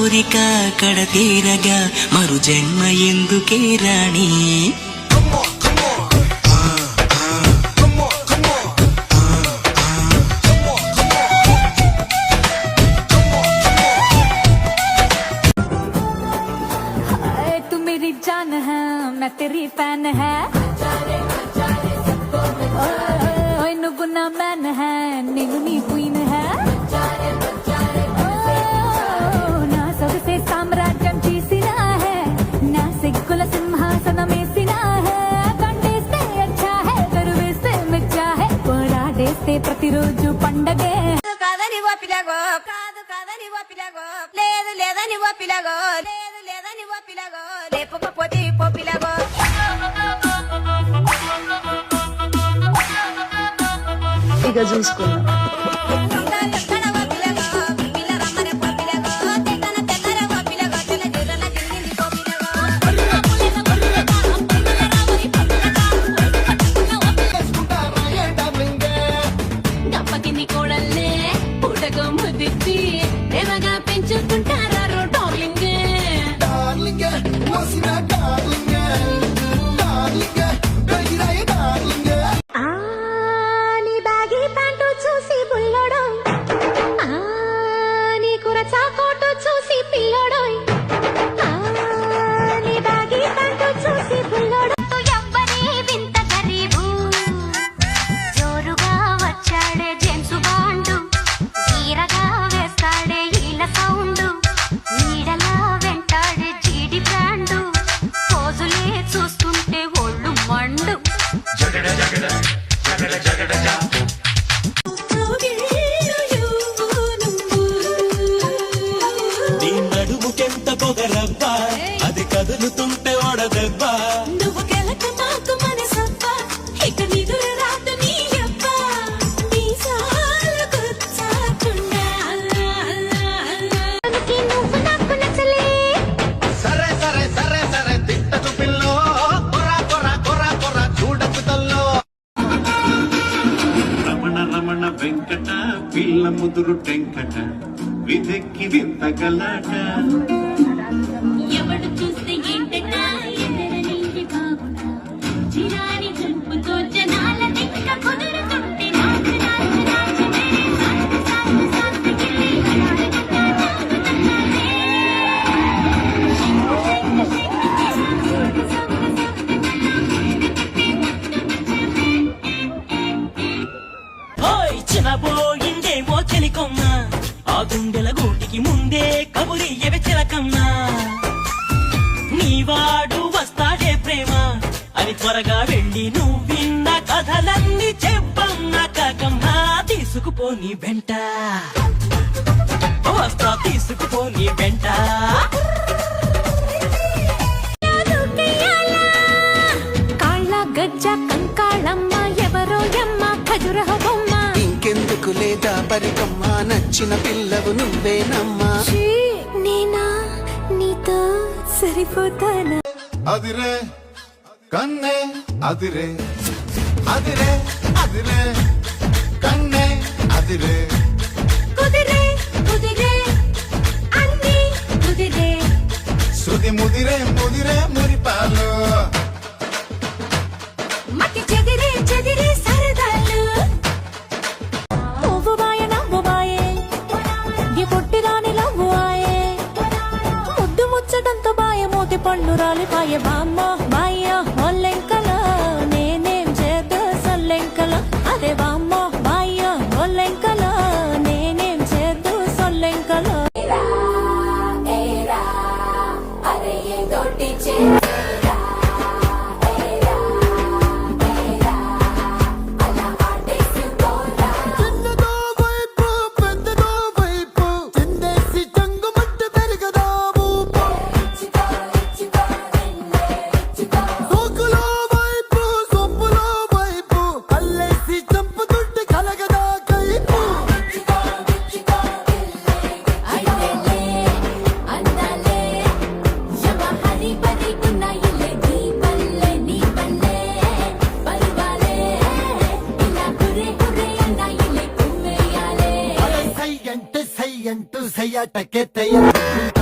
కోరిక కడతీరగా మరు జన్మ ఎందుకే రాణి जान है मैं तेरी फैन है नुगु ना मैन है नीनू नी क्वीन है ना सबसे साम्राज्यम चीसिना है ना सिग्गुल सिंहासनम मेसिना है कंडेस्ते अच्छा है गरुवेस्ते मिर्चा है पोराडेस्ते प्रतिरोजु पंडगे కాదని ఓ పిలగో కాదు కాదని ఓ పిలగో లేదు లేదని ఓ పిలగో లేదు లేదని ఓ పిలగో లేపకపోతే పో పిలగో ఇక చూసుకున్నా అది కదులుతుంటే ఓడదెబ్బా నువ్వు గెలక నాకు మనసబ్బా ఇక నిదుర రాత నీ అబ్బా నీ సాలు గుచ్చాకుండా నువ్వు నాకు నచ్చలే సరే సరే సరే సరే తిట్టకు పిల్లో కొరా కొరా కొరా కొరా చూడకు తల్లో రమణ రమణ వెంకట పిల్ల ముదురు టెంకట విదెక్కి వింతగలాట ఎవడు చూస్తే ఏంటన్నా ఎదరని బాగున్నా చిరాని జంపుతో జనాల దిక్క కుదురుతుంటే నాచు నాచు నాచు మేరే సాత్ సాత్ సాత్ గిల్లి ఓయ్ చినబోయిందేమో చెలికొమ్మ ఆ గుండెల గూటికి ముందే కబురియవే చిలకమ్మా నీవాడు వస్తాడే ప్రేమ అని త్వరగా వెళ్ళి నువ్వు విన్న కథలన్నీ చెప్పమ్మా కాకమ్మా తీసుకుపోని వెంట వస్తా తీసుకుపోని వెంట కాళ్ళ గజ్జ కంకాళమ్మ ఎవరో యమ్మ ఖజురహ బొమ్మ ఇంకెందుకు లేదా పరికమ్మ నచ్చిన పిల్లవు నువ్వేనమ్మా నేనా నీతో సరిపోతానా అదిరే కన్నే అదిరే అదిరే అదిరే కన్నే అదిరే కుదిరే కుదిరే అన్ని కుదిరే శృతి ముదిరే ముదిరే మురిపాలు మతి చెదిరే చెదిరే సరదాలు పువ్వు బాయ నవ్వు బాయే ఈ పొట్టిదాని లవ్వు ఆయే ముద్దు ముచ్చటంతో బాయ మూతి పళ్ళు రాలిపాయ బామ్మ బాయ్య ఒల్లెంకల నేనేం చేద్దు సొల్లెంకల అదే బామ్మ బాయ్య ఒల్లెంకల నేనేం చేద్దు సొల్లెంకల అరే ఏ దొడ్డి చే సయ్యాటకే తయ్య